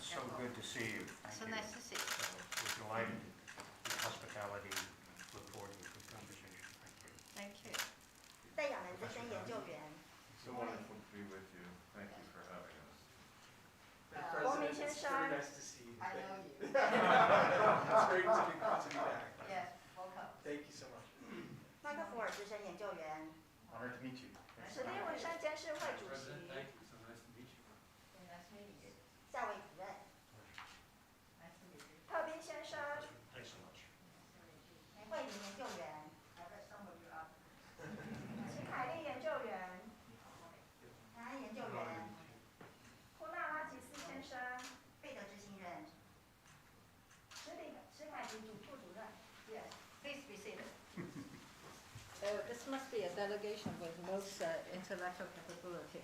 So good to see you. Thank So you. nice to see you. We're delighted with hospitality. Look forward to this conversation. Thank you. Thank you. 戴亚门资深研究员 So wonderful to be with you. Thank you for having us. President, It's very nice to see you. I know you. It's great to be back. Yes, welcome. Thank you so much. 麦克福尔资深研究员 Honored to meet you. 史蒂文山监事会主席 Thank you. So nice to meet you. Nice meeting you. 夏威主任 Nice to meet you. 特宾先生 Thanks so much. 惠林研究员 I bet some of you are. 齐凯丽研究员南安研究员库纳拉吉斯先生贝德执行人史凯迪副主任 Yes, please be seated. This must be a delegation with most intellectual capability.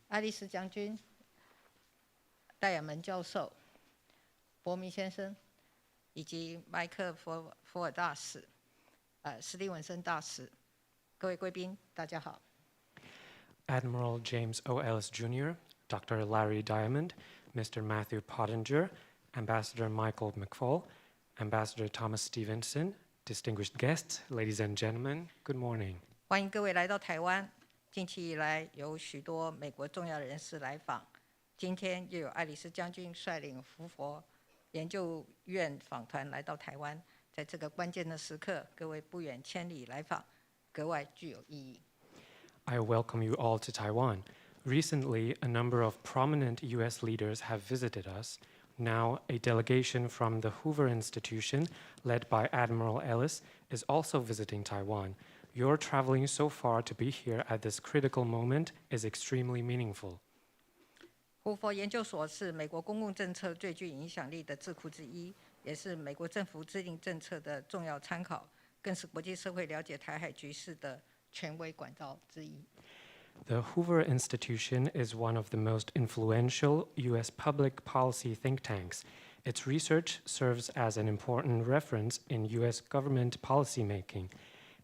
爱丽丝将军、戴亚门教授、伯明先生，以及麦克福尔大使、史蒂文森大使，各位贵宾，大家好。Admiral James O. Ellis Jr., Dr. Larry Diamond, Mr. Matthew Pottinger, Ambassador Michael McFaul, Ambassador Thomas Stevenson, distinguished guests, ladies and gentlemen, good morning. 欢迎各位来到台湾。近期以来，有许多美国重要人士来访。今天又有爱丽丝将军率领胡佛研究院访团来到台湾。在这个关键的时刻，各位不远千里来访，格外具有意义。I welcome you all to Taiwan. Recently, a number of prominent U.S. leaders have visited us. Now, a delegation from the Hoover Institution, led by Admiral Ellis, is also visiting Taiwan. Your traveling so far to be here at this critical moment is extremely meaningful. 胡佛研究所是美国公共政策最具影响力的智库之一，也是美国政府制定政策的重要参考，更是国际社会了解台海局势的权威管道之一。The Hoover Institution is one of the most influential U.S. public policy think tanks. Its research serves as an important reference in U.S. government policymaking.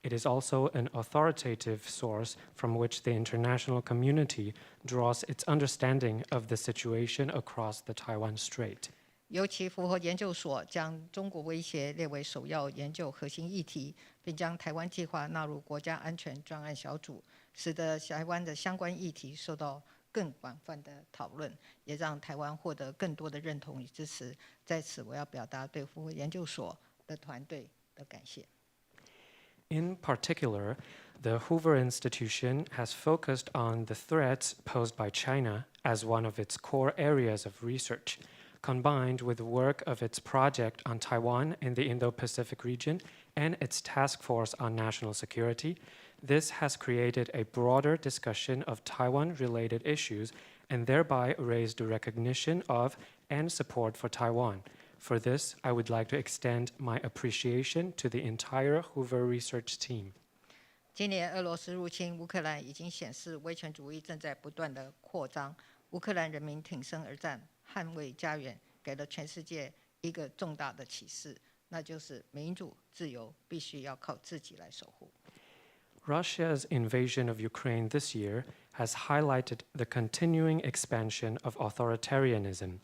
It is also an authoritative source from which the international community draws its understanding of the situation across the Taiwan Strait. 尤其胡佛研究所将中国威胁列为首要研究核心议题，并将台湾计划纳入国家安全专案小组，使得台湾的相关议题受到更广泛的讨论，也让台湾获得更多的认同与支持。在此，我要表达对胡佛研究所的团队的感谢。In particular, the Hoover Institution has focused on the threats posed by China as one of its core areas of research. Combined with the work of its project on Taiwan in the Indo-Pacific region and its task force on national security, this has created a broader discussion of Taiwan-related issues and thereby raised the recognition of and support for Taiwan. For this, I would like to extend my appreciation to the entire Hoover research team. 今年俄罗斯入侵乌克兰已经显示威权主义正在不断的扩张，乌克兰人民挺身而战，捍卫家园，给了全世界一个重大的启示，那就是民主自由必须要靠自己来守护。Russia's invasion of Ukraine this year has highlighted the continuing expansion of authoritarianism.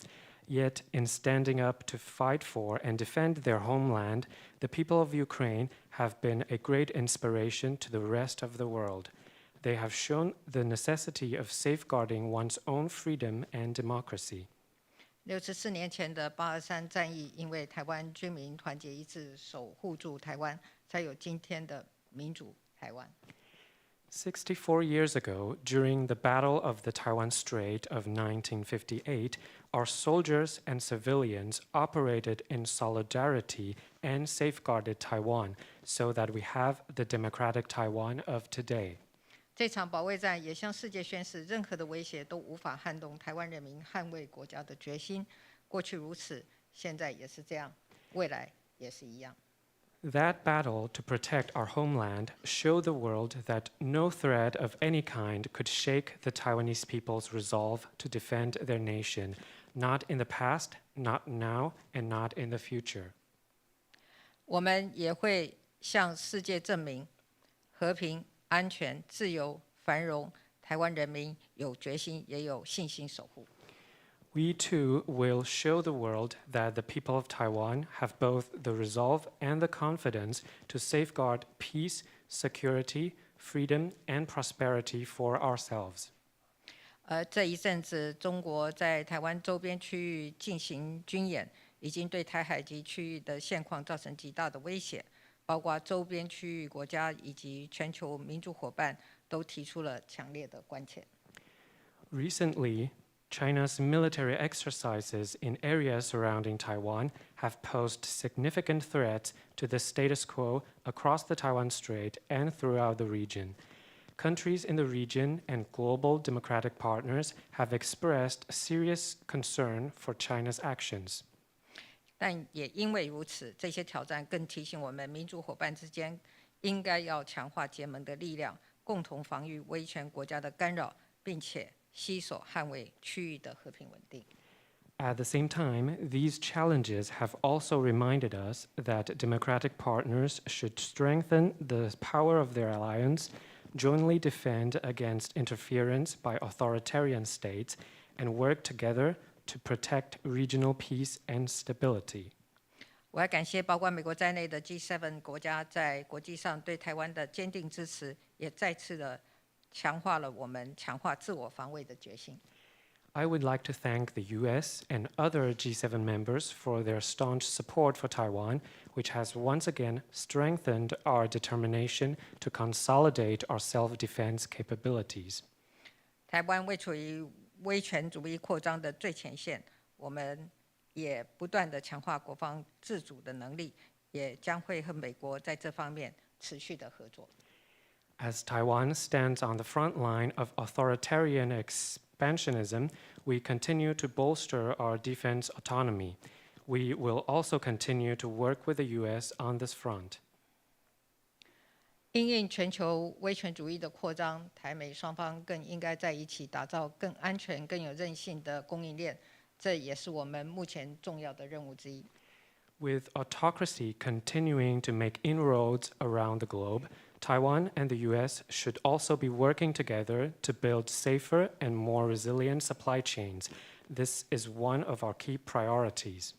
Yet, in standing up to fight for and defend their homeland, the people of Ukraine have been a great inspiration to the rest of the world. They have shown the necessity of safeguarding one's own freedom and democracy. 64年前的823战役，因为台湾军民团结一致，守护住台湾，才有今天的民主台湾。64 years ago, during the Battle of the Taiwan Strait of 1958, our soldiers and civilians operated in solidarity and safeguarded Taiwan so that we have the democratic Taiwan of today. 这场保卫战也向世界宣示，任何的威胁都无法撼动台湾人民捍卫国家的决心。过去如此，现在也是这样，未来也是一样。That battle to protect our homeland showed the world that no threat of any kind could shake the Taiwanese people's resolve to defend their nation, not in the past, not now, and not in the future. 我们也会向世界证明，和平、安全、自由、繁荣，台湾人民有决心也有信心守护。We too will show the world that the people of Taiwan have both the resolve and the confidence to safeguard peace, security, freedom, and prosperity for ourselves. 这一阵子，中国在台湾周边区域进行军演，已经对台海及区域的现况造成极大的威胁，包括周边区域国家以及全球民主伙伴都提出了强烈的关切。Recently, China's military exercises in areas surrounding Taiwan have posed significant threats to the status quo across the Taiwan Strait and throughout the region. Countries in the region and global democratic partners have expressed serious concern for China's actions. 但也因为如此，这些挑战更提醒我们，民主伙伴之间应该要强化结盟的力量，共同防御威权国家的干扰，并且携手捍卫区域的和平稳定。At the same time, these challenges have also reminded us that democratic partners should strengthen the power of their alliance, jointly defend against interference by authoritarian states, and work together to protect regional peace and stability. 我要感谢包括美国在内的 G7 国家在国际上对台湾的坚定支持，也再次的强化了我们强化自我防卫的决心。I would like to thank the US and other G7 members for their staunch support for Taiwan, which has once again strengthened our determination to consolidate our self-defense capabilities. 台湾位处于威权主义扩张的最前线，我们也不断的强化国防自主的能力，也将会和美国在这方面持续的合作。As Taiwan stands on the front line of authoritarian expansionism, we continue to bolster our defense autonomy. We will also continue to work with the US on this front. 因应全球威权主义的扩张，台美双方更应该在一起打造更安全、更有韧性的供应链，这也是我们目前重要的任务之一。With autocracy continuing to make inroads around the globe, Taiwan and the US should also be working together to build safer and more resilient supply chains. This is one of our key priorities.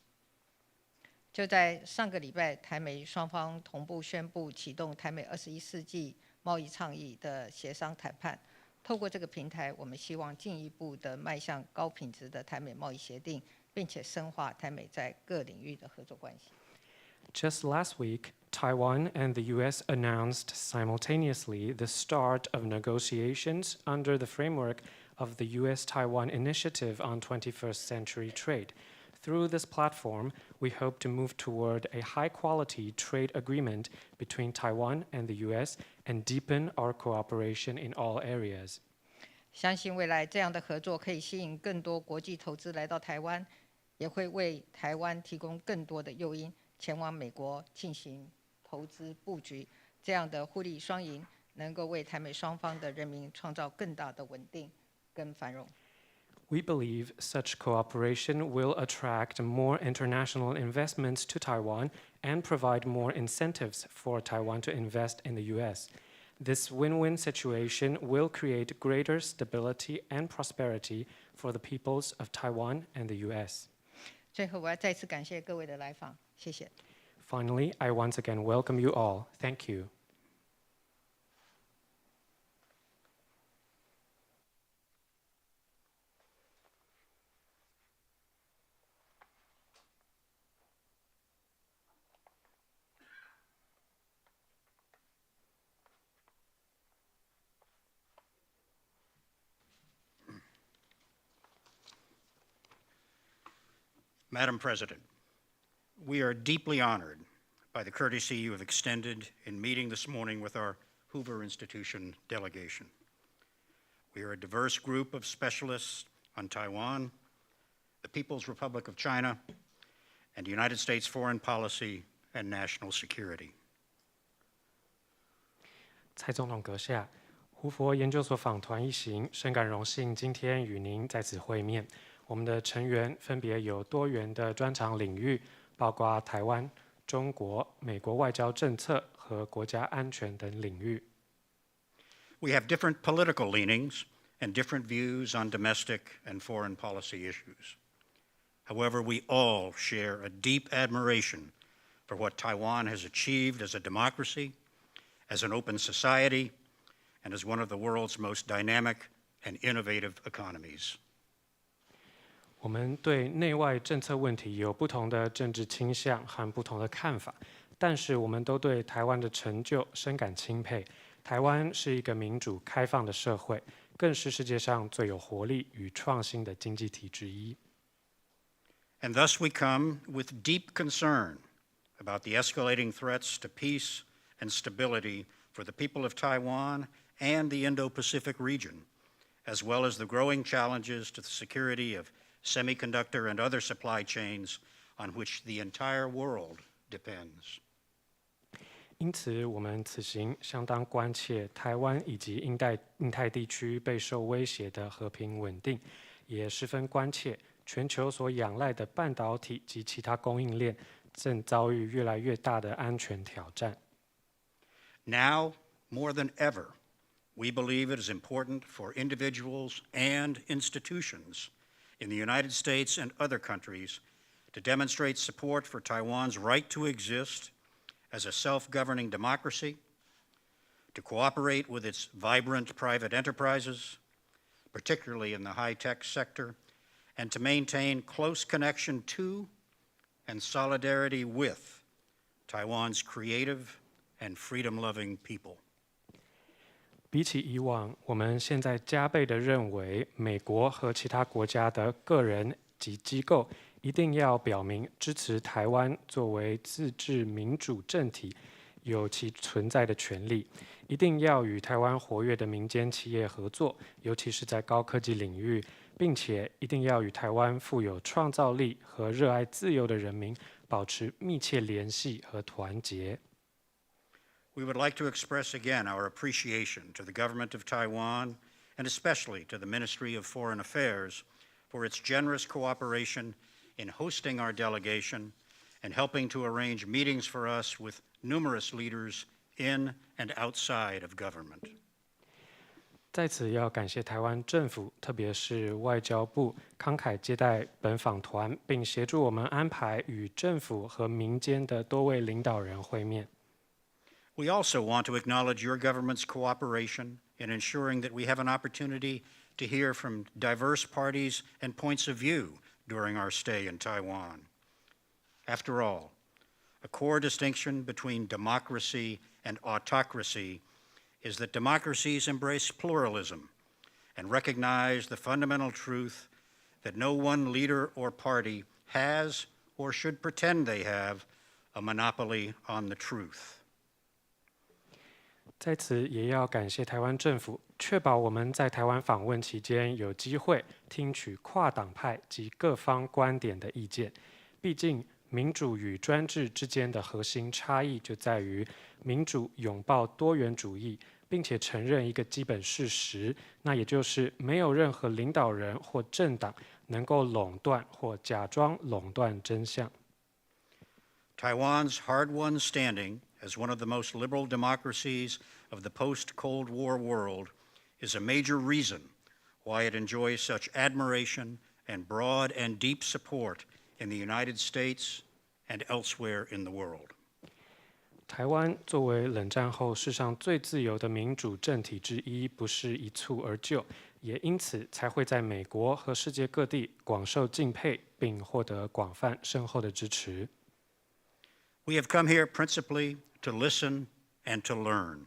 就在上个礼拜，台美双方同步宣布启动台美21世纪贸易倡议的协商谈判。透过这个平台，我们希望进一步的迈向高品质的台美贸易协定，并且深化台美在各领域的合作关系。Just last week, Taiwan and the US announced simultaneously the start of negotiations under the framework of the US-Taiwan Initiative on 21st Century Trade. Through this platform, we hope to move toward a high-quality trade agreement between Taiwan and the US and deepen our cooperation in all areas. 相信未来这样的合作可以吸引更多国际投资来到台湾，也会为台湾提供更多的诱因，前往美国进行投资布局。这样的互利双赢，能够为台美双方的人民创造更大的稳定跟繁荣。We believe such cooperation will attract more international investments to Taiwan and provide more incentives for Taiwan to invest in the US. This win-win situation will create greater stability and prosperity for the peoples of Taiwan and the US. 最后，我要再次感谢各位的来访，谢谢。Finally, I once again welcome you all. Thank you. Madam President, we are deeply honored by the courtesy you have extended in meeting this morning with our Hoover Institution delegation. We are a diverse group of specialists on Taiwan, the People's Republic of China, and United States foreign policy and national security. 蔡总统阁下，胡佛研究所访团一行深感荣幸，今天与您在此会面。我们的成员分别有多元的专长领域，包括台湾、中国、美国外交政策和国家安全等领域。We have different political leanings and different views on domestic and foreign policy issues. However, we all share a deep admiration for what Taiwan has achieved as a democracy, as an open society, and as one of the world's most dynamic and innovative economies. 我们对内外政策问题有不同的政治倾向和不同的看法，但是我们都对台湾的成就深感钦佩。台湾是一个民主开放的社会，更是世界上最有活力与创新的经济体之一。And thus we come with deep concern about the escalating threats to peace and stability for the people of Taiwan and the Indo-Pacific region, as well as the growing challenges to the security of semiconductor and other supply chains on which the entire world depends. 因此，我们此行相当关切台湾以及印太地区备受威胁的和平稳定，也十分关切全球所仰赖的半导体及其他供应链正遭遇越来越大的安全挑战。Now, more than ever, we believe it is important for individuals and institutions in the United States and other countries to demonstrate support for Taiwan's right to exist as a self-governing democracy, to cooperate with its vibrant private enterprises, particularly in the high-tech sector, and to maintain close connection to and solidarity with Taiwan's creative and freedom-loving people. 比起以往，我们现在加倍地认为，美国和其他国家的个人及机构一定要表明支持台湾作为自治民主政体有其存在的权利，一定要与台湾活跃的民间企业合作，尤其是在高科技领域，并且一定要与台湾富有创造力和热爱自由的人民保持密切联系和团结。We would like to express again our appreciation to the government of Taiwan, and especially to the Ministry of Foreign Affairs, for its generous cooperation in hosting our delegation and helping to arrange meetings for us with numerous leaders in and outside of government. 在此要感谢台湾政府，特别是外交部慷慨接待本访团，并协助我们安排与政府和民间的多位领导人会面。We also want to acknowledge your government's cooperation in ensuring that we have an opportunity to hear from diverse parties and points of view during our stay in Taiwan. After all, a core distinction between democracy and autocracy is that democracies embrace pluralism and recognize the fundamental truth that no one leader or party has or should pretend they have a monopoly on the truth. 在此也要感谢台湾政府，确保我们在台湾访问期间有机会听取跨党派及各方观点的意见。毕竟，民主与专制之间的核心差异就在于，民主拥抱多元主义，并且承认一个基本事实，那也就是没有任何领导人或政党能够垄断或假装垄断真相。Taiwan's hard-won standing as one of the most liberal democracies of the post-Cold War world is a major reason why it enjoys such admiration and broad and deep support in the United States and elsewhere in the world. 台湾作为冷战后世上最自由的民主政体之一，不是一蹴而就，也因此才会在美国和世界各地广受敬佩，并获得广泛深厚的支持。We have come here principally to listen and to learn.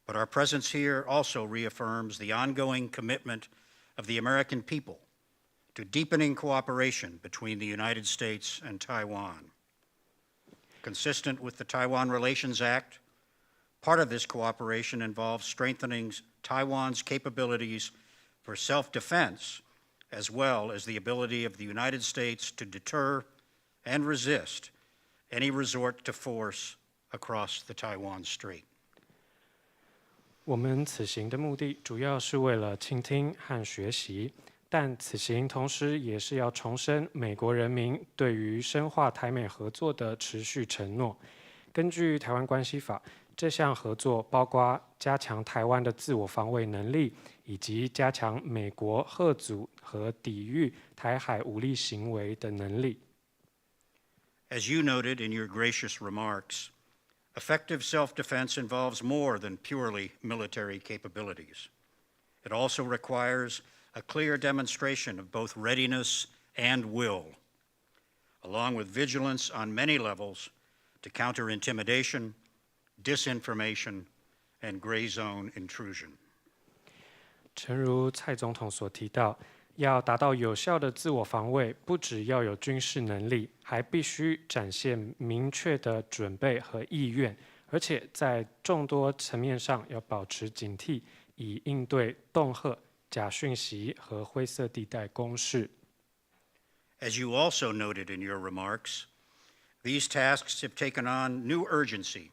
But our presence here also reaffirms the ongoing commitment of the American people to deepening cooperation between the United States and Taiwan. Consistent with the Taiwan Relations Act, part of this cooperation involves strengthening Taiwan's capabilities for self-defense, as well as the ability of the United States to deter and resist any resort to force across the Taiwan Strait. 我们此行的目的主要是为了倾听和学习，但此行同时也是要重申美国人民对于深化台美合作的持续承诺。根据《台湾关系法》，这项合作包括加强台湾的自我防卫能力，以及加强美国嚇阻和抵御台海武力行为的能力。As you noted in your gracious remarks, effective self-defense involves more than purely military capabilities. It also requires a clear demonstration of both readiness and will, along with vigilance on many levels to counter intimidation, disinformation, and gray zone intrusion. 诚如蔡总统所提到，要达到有效的自我防卫，不只要有军事能力，还必须展现明确的准备和意愿，而且在众多层面上要保持警惕，以应对恫吓、假讯息和灰色地带攻势。As you also noted in your remarks, these tasks have taken on new urgency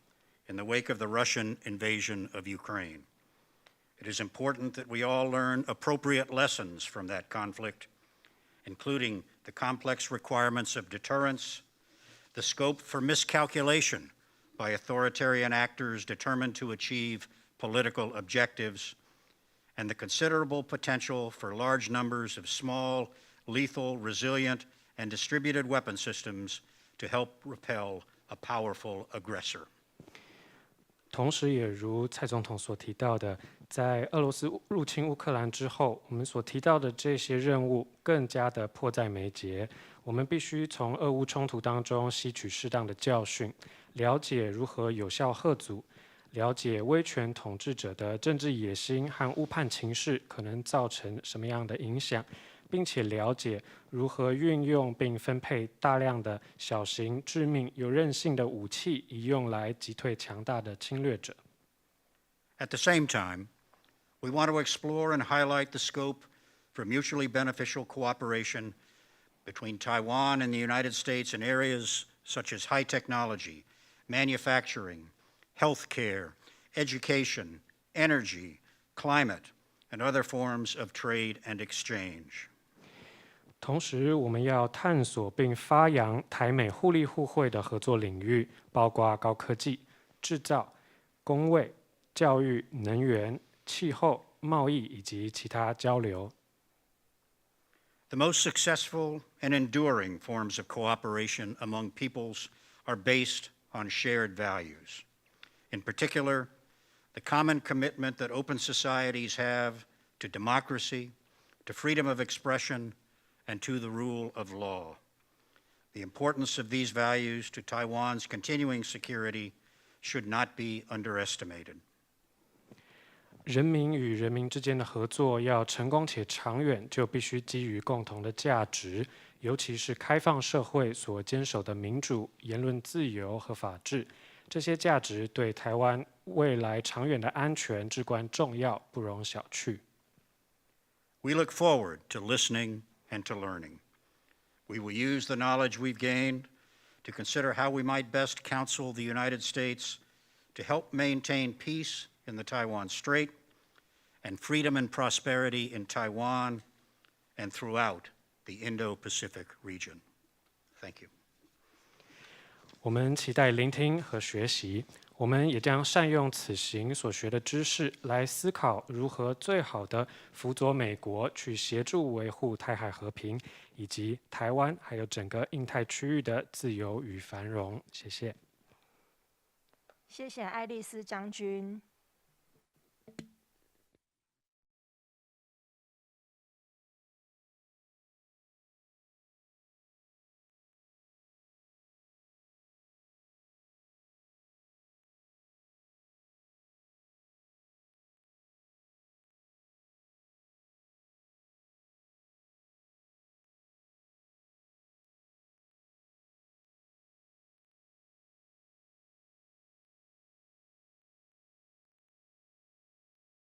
in the wake of the Russian invasion of Ukraine. It is important that we all learn appropriate lessons from that conflict, including the complex requirements of deterrence, the scope for miscalculation by authoritarian actors determined to achieve political objectives, and the considerable potential for large numbers of small, lethal, resilient, and distributed weapon systems to help repel a powerful aggressor. 同时，也如蔡总统所提到的，在俄罗斯入侵乌克兰之后，我们所提到的这些任务更加的迫在眉睫。我们必须从俄乌冲突当中吸取适当的教训，了解如何有效嚇阻，了解威权统治者的政治野心和误判情势可能造成什么样的影响，并且了解如何运用并分配大量的小型、致命、有韧性的武器，以用来击退强大的侵略者。At the same time, we want to explore and highlight the scope for mutually beneficial cooperation between Taiwan and the United States in areas such as high technology, manufacturing, healthcare, education, energy, climate, and other forms of trade and exchange. 同时，我们要探索并发扬台美互利互惠的合作领域，包括高科技、制造、工卫、教育、能源、气候、贸易以及其他交流。The most successful and enduring forms of cooperation among peoples are based on shared values. In particular, the common commitment that open societies have to democracy, to freedom of expression, and to the rule of law. The importance of these values to Taiwan's continuing security should not be underestimated. 人民与人民之间的合作要成功且长远，就必须基于共同的价值，尤其是开放社会所坚守的民主、言论自由和法治。这些价值对台湾未来长远的安全至关重要，不容小觑。We look forward to listening and to learning. We will use the knowledge we've gained to consider how we might best counsel the United States to help maintain peace in the Taiwan Strait and freedom and prosperity in Taiwan and throughout the Indo-Pacific region. Thank you. 我们期待聆听和学习，我们也将善用此行所学的知识，来思考如何最好的辅佐美国去协助维护台海和平，以及台湾还有整个印太区域的自由与繁荣。谢谢。谢谢爱丽丝将军。